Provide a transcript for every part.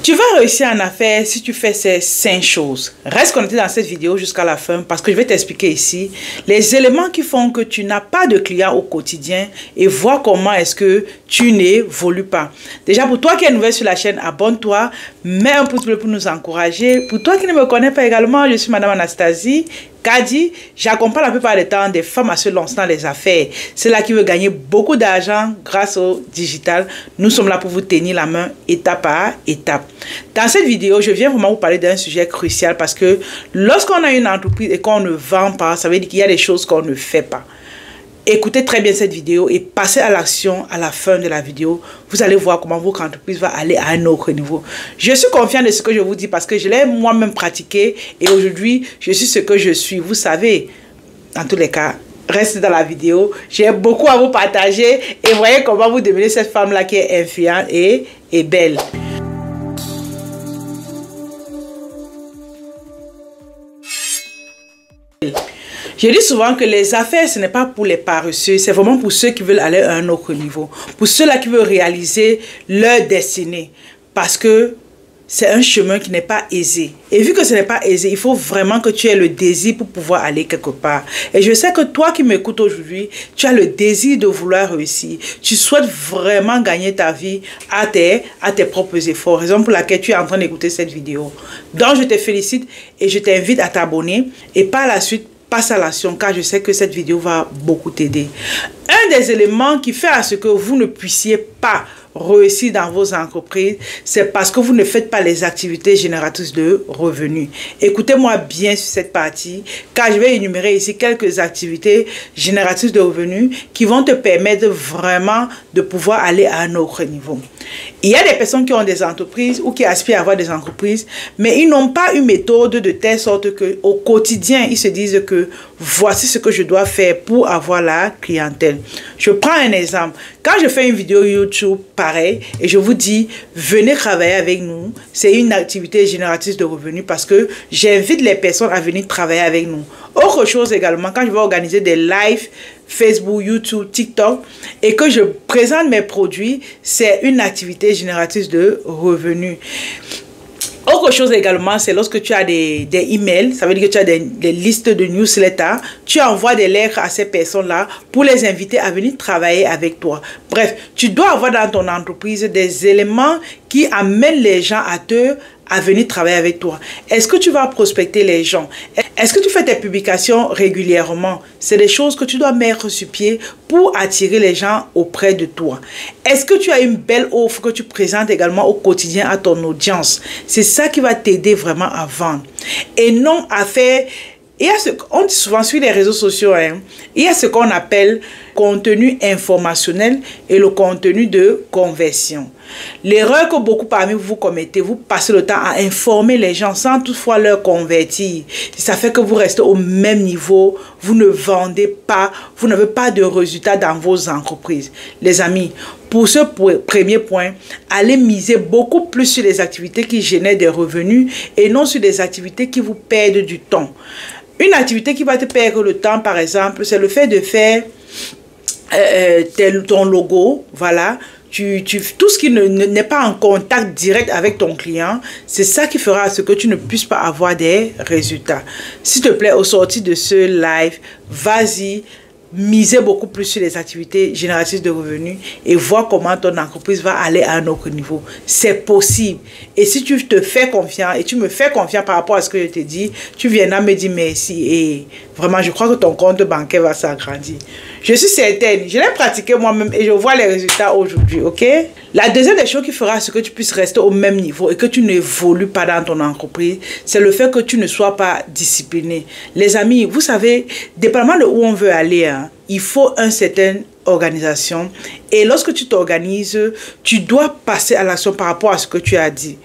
Tu vas réussir en affaires si tu fais ces 5 choses. Reste connecté dans cette vidéo jusqu'à la fin parce que je vais t'expliquer ici les éléments qui font que tu n'as pas de clients au quotidien et voir comment est-ce que tu n'évolues pas. Déjà, pour toi qui es nouvelle sur la chaîne, abonne-toi, mets un pouce bleu pour nous encourager. Pour toi qui ne me connais pas également, je suis Madame Anastasie Kadi. J'accompagne la plupart du temps des femmes à se lancer dans les affaires. C'est là qui veut gagner beaucoup d'argent grâce au digital. Nous sommes là pour vous tenir la main étape par étape. Dans cette vidéo, je viens vraiment vous parler d'un sujet crucial parce que lorsqu'on a une entreprise et qu'on ne vend pas, ça veut dire qu'il y a des choses qu'on ne fait pas. Écoutez très bien cette vidéo et passez à l'action à la fin de la vidéo. Vous allez voir comment votre entreprise va aller à un autre niveau. Je suis confiant de ce que je vous dis parce que je l'ai moi-même pratiqué et aujourd'hui, je suis ce que je suis. Vous savez, dans tous les cas, restez dans la vidéo. J'ai beaucoup à vous partager et voyez comment vous devenez cette femme-là qui est influente et belle. Je dis souvent que les affaires, ce n'est pas pour les paresseux, c'est vraiment pour ceux qui veulent aller à un autre niveau. Pour ceux-là qui veulent réaliser leur destinée. Parce que c'est un chemin qui n'est pas aisé. Et vu que ce n'est pas aisé, il faut vraiment que tu aies le désir pour pouvoir aller quelque part. Et je sais que toi qui m'écoutes aujourd'hui, tu as le désir de vouloir réussir. Tu souhaites vraiment gagner ta vie à tes propres efforts. Raison pour laquelle tu es en train d'écouter cette vidéo. Donc je te félicite et je t'invite à t'abonner. Et par la suite, passe à l'action car je sais que cette vidéo va beaucoup t'aider. Un des éléments qui fait à ce que vous ne puissiez pas réussir dans vos entreprises, c'est parce que vous ne faites pas les activités génératrices de revenus. Écoutez-moi bien sur cette partie, car je vais énumérer ici quelques activités génératrices de revenus qui vont te permettre vraiment de pouvoir aller à un autre niveau. Il y a des personnes qui ont des entreprises ou qui aspirent à avoir des entreprises, mais ils n'ont pas une méthode de telle sorte qu'au quotidien, ils se disent que voici ce que je dois faire pour avoir la clientèle. Je prends un exemple. Quand je fais une vidéo YouTube, pareil, et je vous dis, venez travailler avec nous, c'est une activité génératrice de revenus parce que j'invite les personnes à venir travailler avec nous. Autre chose également, quand je vais organiser des lives, Facebook, YouTube, TikTok, et que je présente mes produits, c'est une activité génératrice de revenus. Autre chose également, c'est lorsque tu as des emails, ça veut dire que tu as des listes de newsletters, tu envoies des lettres à ces personnes-là pour les inviter à venir travailler avec toi. Bref, tu dois avoir dans ton entreprise des éléments qui amènent les gens à venir travailler avec toi. Est-ce que tu vas prospecter les gens? Est-ce que tu fais tes publications régulièrement? C'est des choses que tu dois mettre sur pied pour attirer les gens auprès de toi. Est-ce que tu as une belle offre que tu présentes également au quotidien à ton audience? C'est ça qui va t'aider vraiment à vendre. Et non à faire... On dit souvent sur les réseaux sociaux, il y a ce qu'on appelle contenu informationnel et le contenu de conversion. L'erreur que beaucoup parmi vous commettez, vous passez le temps à informer les gens sans toutefois leur convertir. Ça fait que vous restez au même niveau, vous ne vendez pas, vous n'avez pas de résultats dans vos entreprises. Les amis, pour ce premier point, allez miser beaucoup plus sur les activités qui génèrent des revenus et non sur des activités qui vous perdent du temps. Une activité qui va te perdre le temps, par exemple, c'est le fait de faire ton logo, voilà. Tout ce qui n'est pas en contact direct avec ton client, c'est ça qui fera ce que tu ne puisses pas avoir des résultats. S'il te plaît, au sortir de ce live, vas-y, misez beaucoup plus sur les activités génératrices de revenus et voir comment ton entreprise va aller à un autre niveau. C'est possible. Et si tu te fais confiance et tu me fais confiance par rapport à ce que je te dis, tu viendras me dire merci et vraiment, je crois que ton compte bancaire va s'agrandir. Je suis certaine, je l'ai pratiqué moi-même et je vois les résultats aujourd'hui, ok? La deuxième des choses qui fera ce que tu puisses rester au même niveau et que tu n'évolues pas dans ton entreprise, c'est le fait que tu ne sois pas discipliné. Les amis, vous savez, dépendamment de où on veut aller, il faut une certaine organisation. Et lorsque tu t'organises, tu dois passer à l'action par rapport à ce que tu as dit.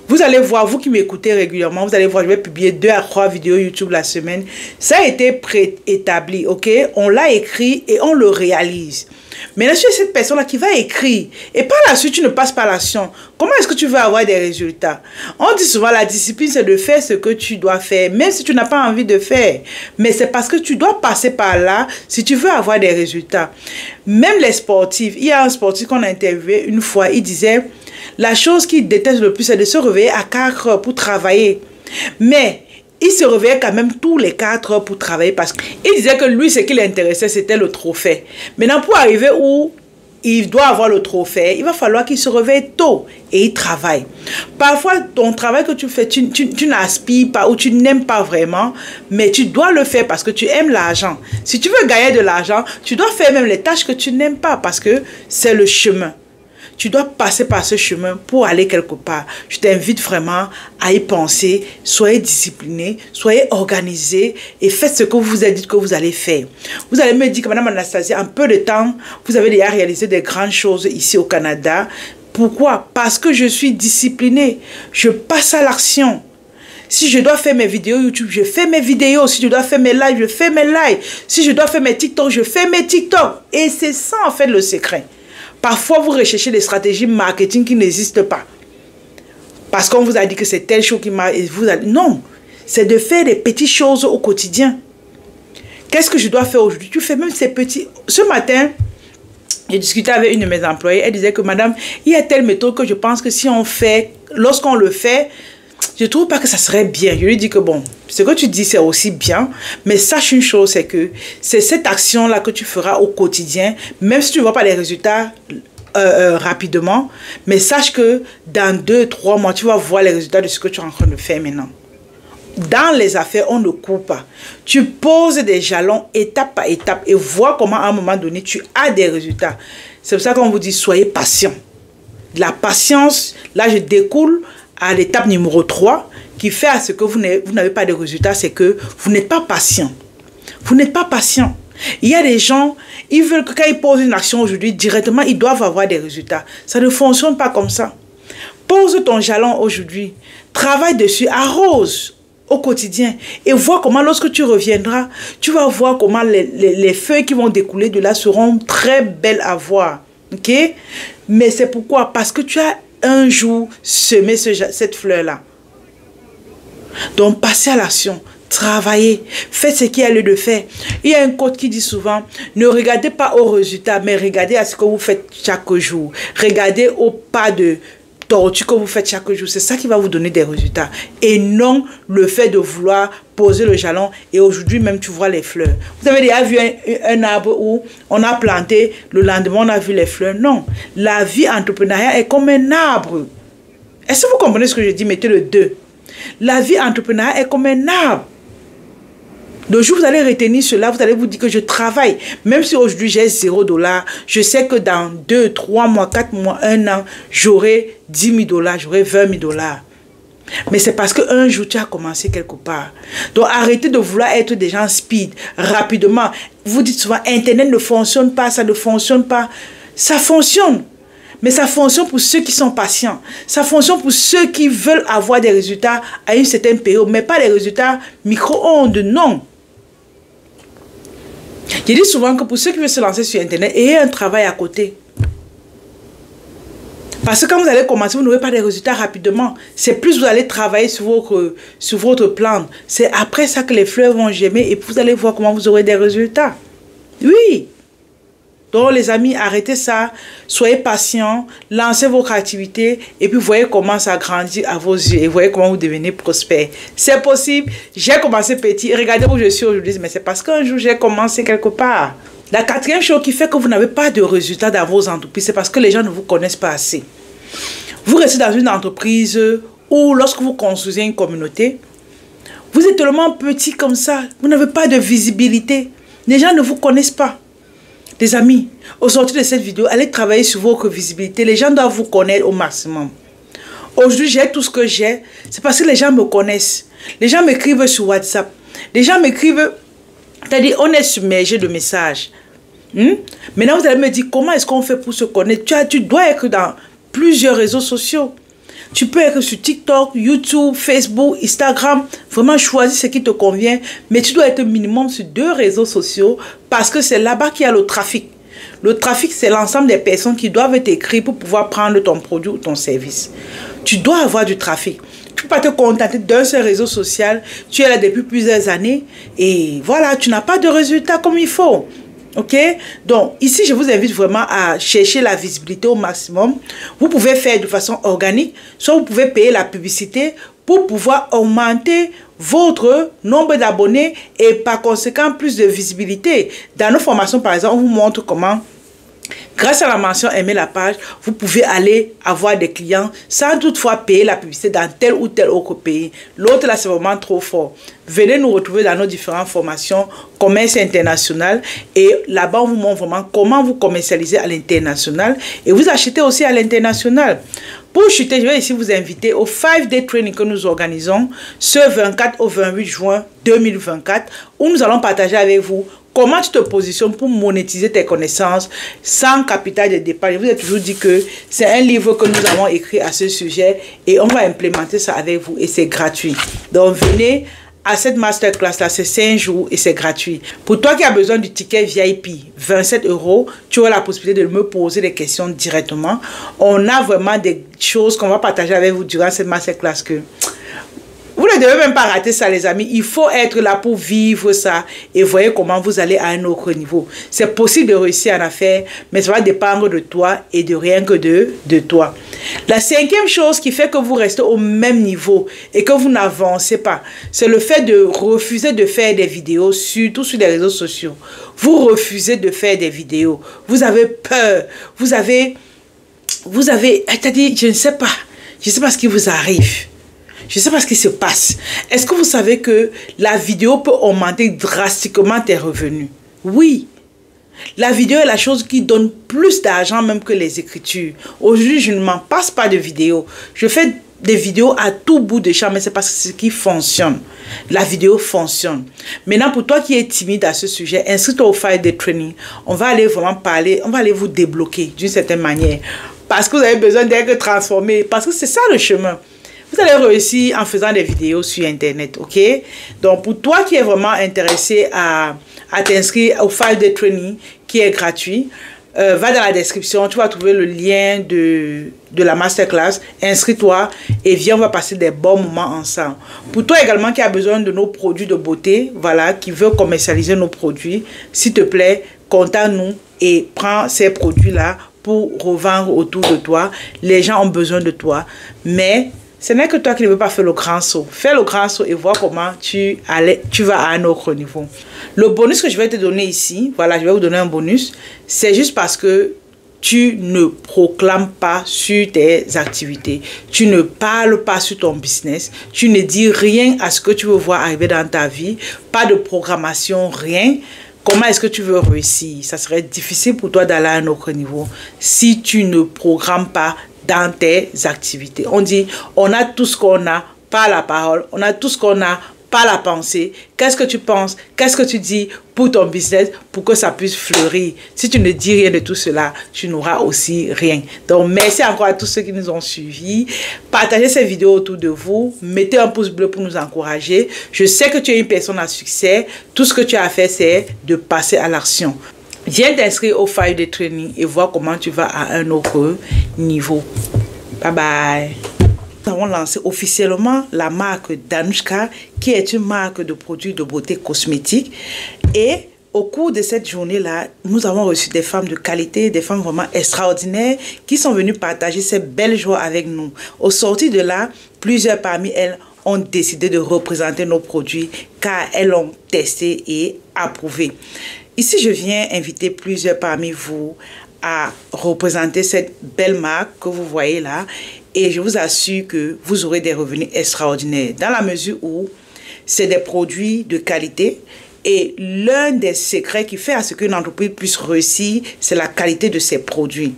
Vous allez voir, vous qui m'écoutez régulièrement, vous allez voir, je vais publier 2 à 3 vidéos YouTube la semaine. Ça a été préétabli, ok? On l'a écrit et on le réalise. Maintenant, si c'est cette personne-là qui va écrire et par la suite, tu ne passes pas à l'action, comment est-ce que tu vas avoir des résultats? On dit souvent la discipline, c'est de faire ce que tu dois faire, même si tu n'as pas envie de faire. Mais c'est parce que tu dois passer par là si tu veux avoir des résultats. Même les sportifs, il y a un sportif qu'on a interviewé une fois, il disait... La chose qu'il déteste le plus, c'est de se réveiller à 4 heures pour travailler. Mais il se réveillait quand même tous les 4 heures pour travailler parce qu'il disait que lui, ce qui l'intéressait, c'était le trophée. Maintenant, pour arriver où il doit avoir le trophée, il va falloir qu'il se réveille tôt et il travaille. Parfois, ton travail que tu fais, tu n'aspires pas ou tu n'aimes pas vraiment, mais tu dois le faire parce que tu aimes l'argent. Si tu veux gagner de l'argent, tu dois faire même les tâches que tu n'aimes pas parce que c'est le chemin. Tu dois passer par ce chemin pour aller quelque part. Je t'invite vraiment à y penser. Soyez discipliné, soyez organisé et faites ce que vous vous avez dit que vous allez faire. Vous allez me dire que Madame Anastasie, en peu de temps, vous avez déjà réalisé des grandes choses ici au Canada. Pourquoi? Parce que je suis disciplinée. Je passe à l'action. Si je dois faire mes vidéos YouTube, je fais mes vidéos. Si je dois faire mes lives, je fais mes lives. Si je dois faire mes TikTok, je fais mes TikTok. Et c'est ça en fait le secret. Parfois, vous recherchez des stratégies marketing qui n'existent pas. Parce qu'on vous a dit que c'est telle chose qui marche. Non, c'est de faire des petites choses au quotidien. Qu'est-ce que je dois faire aujourd'hui? Tu fais même ces petits... Ce matin, j'ai discuté avec une de mes employées. Elle disait que madame, il y a telle méthode que je pense que si on fait, lorsqu'on le fait, je ne trouve pas que ça serait bien. Je lui dis que bon, ce que tu dis, c'est aussi bien. Mais sache une chose, c'est que c'est cette action-là que tu feras au quotidien, même si tu ne vois pas les résultats rapidement. Mais sache que dans 2-3 mois, tu vas voir les résultats de ce que tu es en train de faire maintenant. Dans les affaires, on ne court pas. Tu poses des jalons étape par étape et vois comment à un moment donné, tu as des résultats. C'est pour ça qu'on vous dit, soyez patient. La patience, là, je découle à l'étape numéro 3, qui fait à ce que vous n'avez pas de résultats, c'est que vous n'êtes pas patient. Vous n'êtes pas patient. Il y a des gens, ils veulent que quand ils posent une action aujourd'hui, directement, ils doivent avoir des résultats. Ça ne fonctionne pas comme ça. Pose ton jalon aujourd'hui, travaille dessus, arrose au quotidien et vois comment lorsque tu reviendras, tu vas voir comment les feuilles qui vont découler de là seront très belles à voir. Ok? Mais c'est pourquoi? Parce que tu as un jour semé cette fleur-là. Donc, passez à l'action. Travaillez. Faites ce qu'il y a lieu de faire. Il y a un quote qui dit souvent, ne regardez pas au résultat, mais regardez à ce que vous faites chaque jour. Regardez au pas de tortue que vous faites chaque jour. C'est ça qui va vous donner des résultats. Et non le fait de vouloir poser le jalon et aujourd'hui même tu vois les fleurs. Vous avez déjà vu un arbre où on a planté, le lendemain on a vu les fleurs? Non. La vie entrepreneuriale est comme un arbre. Est-ce que vous comprenez ce que je dis? Mettez le 2. La vie entrepreneuriale est comme un arbre. Le jour où vous allez retenir cela, vous allez vous dire que je travaille. Même si aujourd'hui j'ai $0, je sais que dans 2, 3 mois, 4 mois, 1 an, j'aurai $10,000, j'aurai $20,000. Mais c'est parce qu'un jour tu as commencé quelque part. Donc arrêtez de vouloir être des gens speed, rapidement. Vous dites souvent, Internet ne fonctionne pas, ça ne fonctionne pas. Ça fonctionne. Mais ça fonctionne pour ceux qui sont patients. Ça fonctionne pour ceux qui veulent avoir des résultats à une certaine période, mais pas les résultats micro-ondes, non. Je dis souvent que pour ceux qui veulent se lancer sur Internet, ayez un travail à côté. Parce que quand vous allez commencer, vous n'aurez pas des résultats rapidement. C'est plus vous allez travailler sur votre plan. C'est après ça que les fleurs vont germer et vous allez voir comment vous aurez des résultats. Oui. Donc les amis, arrêtez ça. Soyez patients. Lancez vos créativités. Et puis voyez comment ça grandit à vos yeux. Et voyez comment vous devenez prospère. C'est possible. J'ai commencé petit. Regardez où je suis aujourd'hui. Mais c'est parce qu'un jour, j'ai commencé quelque part. La quatrième chose qui fait que vous n'avez pas de résultats dans vos entreprises, c'est parce que les gens ne vous connaissent pas assez. Vous restez dans une entreprise où lorsque vous construisez une communauté, vous êtes tellement petit comme ça, vous n'avez pas de visibilité. Les gens ne vous connaissent pas. Les amis, au sortir de cette vidéo, allez travailler sur votre visibilité. Les gens doivent vous connaître au maximum. Aujourd'hui, j'ai tout ce que j'ai. C'est parce que les gens me connaissent. Les gens m'écrivent sur WhatsApp. Les gens m'écrivent, c'est-à-dire on est submergé de messages. Maintenant, vous allez me dire, comment est-ce qu'on fait pour se connaître? Tu dois être dans plusieurs réseaux sociaux. Tu peux être sur TikTok, YouTube, Facebook, Instagram. Vraiment, choisis ce qui te convient. Mais tu dois être minimum sur 2 réseaux sociaux parce que c'est là-bas qu'il y a le trafic. Le trafic, c'est l'ensemble des personnes qui doivent t'écrire pour pouvoir prendre ton produit ou ton service. Tu dois avoir du trafic. Tu ne peux pas te contenter d'un seul réseau social. Tu es là depuis plusieurs années et voilà, tu n'as pas de résultats comme il faut. Ok? Donc, ici, je vous invite vraiment à chercher la visibilité au maximum. Vous pouvez faire de façon organique, soit vous pouvez payer la publicité pour pouvoir augmenter votre nombre d'abonnés et par conséquent plus de visibilité. Dans nos formations, par exemple, on vous montre comment, grâce à la mention aimer la page, vous pouvez aller avoir des clients sans toutefois payer la publicité dans tel ou tel autre pays. L'autre là, c'est vraiment trop fort. Venez nous retrouver dans nos différentes formations commerce international et là-bas on vous montre vraiment comment vous commercialisez à l'international et vous achetez aussi à l'international. Pour chuter, je vais ici vous inviter au 5-day training que nous organisons ce 24 au 28 juin 2024 où nous allons partager avec vous comment tu te positionnes pour monétiser tes connaissances sans capital de départ. Je vous ai toujours dit que c'est un livre que nous avons écrit à ce sujet et on va implémenter ça avec vous et c'est gratuit. Donc venez à cette masterclass là, c'est 5 jours et c'est gratuit. Pour toi qui as besoin du ticket VIP, 27 €, tu auras la possibilité de me poser des questions directement. On a vraiment des choses qu'on va partager avec vous durant cette masterclass que vous ne devez même pas rater ça, les amis. Il faut être là pour vivre ça et voyez comment vous allez à un autre niveau. C'est possible de réussir en affaires, mais ça va dépendre de toi et de rien que de toi. La cinquième chose qui fait que vous restez au même niveau et que vous n'avancez pas, c'est le fait de refuser de faire des vidéos, surtout sur les réseaux sociaux. Vous refusez de faire des vidéos. Vous avez peur. Vous avez, c'est-à-dire, je ne sais pas ce qui vous arrive. Je ne sais pas ce qui se passe. Est-ce que vous savez que la vidéo peut augmenter drastiquement tes revenus? Oui. La vidéo est la chose qui donne plus d'argent même que les écritures. Aujourd'hui, je ne m'en passe pas de vidéos. Je fais des vidéos à tout bout de champ, mais c'est parce que c'est ce qui fonctionne. La vidéo fonctionne. Maintenant, pour toi qui es timide à ce sujet, inscris-toi au 5-day training. On va aller vraiment parler, on va aller vous débloquer d'une certaine manière. Parce que vous avez besoin d'être transformé. Parce que c'est ça le chemin. Vous allez réussir en faisant des vidéos sur Internet, ok? Donc, pour toi qui es vraiment intéressé à t'inscrire au 5-day training, qui est gratuit, va dans la description, tu vas trouver le lien de la masterclass, inscris-toi et viens, on va passer des bons moments ensemble. Pour toi également qui a besoin de nos produits de beauté, voilà, qui veut commercialiser nos produits, s'il te plaît, contacte-nous et prends ces produits-là pour revendre autour de toi. Les gens ont besoin de toi, mais ce n'est que toi qui ne veux pas faire le grand saut. Fais le grand saut et vois comment tu vas à un autre niveau. Le bonus que je vais te donner ici, voilà, je vais vous donner un bonus. C'est juste parce que tu ne proclames pas sur tes activités. Tu ne parles pas sur ton business. Tu ne dis rien à ce que tu veux voir arriver dans ta vie. Pas de programmation, rien. Comment est-ce que tu veux réussir? Ça serait difficile pour toi d'aller à un autre niveau si tu ne programmes pas dans tes activités. On dit, on a tout ce qu'on a, pas la parole. On a tout ce qu'on a, pas la pensée. Qu'est-ce que tu penses? Qu'est-ce que tu dis pour ton business pour que ça puisse fleurir? Si tu ne dis rien de tout cela, tu n'auras aussi rien. Donc, merci encore à tous ceux qui nous ont suivis. Partagez ces vidéos autour de vous. Mettez un pouce bleu pour nous encourager. Je sais que tu es une personne à succès. Tout ce que tu as à faire, c'est de passer à l'action. Viens t'inscrire au 5-day training et voir comment tu vas à un autre niveau. Bye bye. Nous avons lancé officiellement la marque Danushka, qui est une marque de produits de beauté cosmétique. Et au cours de cette journée-là, nous avons reçu des femmes de qualité, des femmes vraiment extraordinaires qui sont venues partager ces belles joies avec nous. Au sortir de là, plusieurs parmi elles ont décidé de représenter nos produits car elles l'ont testé et approuvé. Ici, je viens inviter plusieurs parmi vous à représenter cette belle marque que vous voyez là. Et je vous assure que vous aurez des revenus extraordinaires dans la mesure où c'est des produits de qualité. Et l'un des secrets qui fait à ce qu'une entreprise puisse réussir, c'est la qualité de ses produits.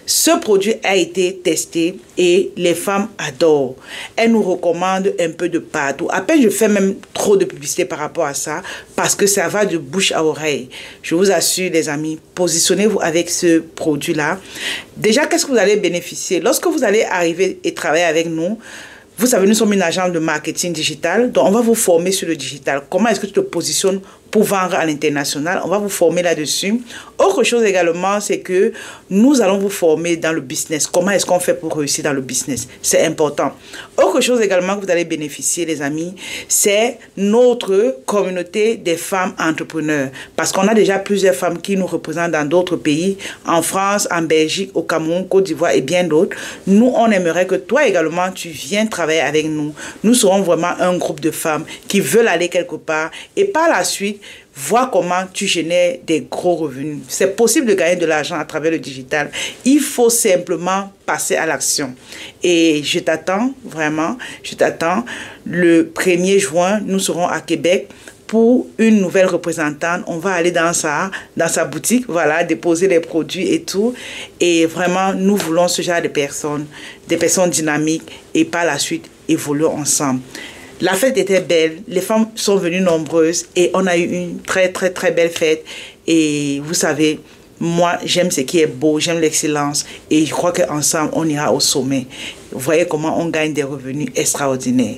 Ce produit a été testé et les femmes adorent. Elles nous recommandent un peu de partout. À peine je fais même trop de publicité par rapport à ça parce que ça va de bouche à oreille. Je vous assure les amis, positionnez-vous avec ce produit-là. Déjà, qu'est-ce que vous allez bénéficier? Lorsque vous allez arriver et travailler avec nous, vous savez, nous sommes une agence de marketing digital, donc on va vous former sur le digital. Comment est-ce que tu te positionnes pour vendre à l'international. On va vous former là-dessus. Autre chose également, c'est que nous allons vous former dans le business. Comment est-ce qu'on fait pour réussir dans le business? C'est important. Autre chose également que vous allez bénéficier, les amis, c'est notre communauté des femmes entrepreneurs. Parce qu'on a déjà plusieurs femmes qui nous représentent dans d'autres pays, en France, en Belgique, au Cameroun, Côte d'Ivoire et bien d'autres. Nous, on aimerait que toi également, tu viennes travailler avec nous. Nous serons vraiment un groupe de femmes qui veulent aller quelque part et par la suite, voir comment tu génères des gros revenus. C'est possible de gagner de l'argent à travers le digital. Il faut simplement passer à l'action. Et je t'attends, vraiment, je t'attends. Le 1er juin, nous serons à Québec pour une nouvelle représentante. On va aller dans sa boutique, voilà, déposer les produits et tout. Et vraiment, nous voulons ce genre de personnes, des personnes dynamiques et par la suite, évoluons ensemble. La fête était belle, les femmes sont venues nombreuses et on a eu une très belle fête. Et vous savez, moi j'aime ce qui est beau, j'aime l'excellence et je crois qu'ensemble on ira au sommet. Vous voyez comment on gagne des revenus extraordinaires.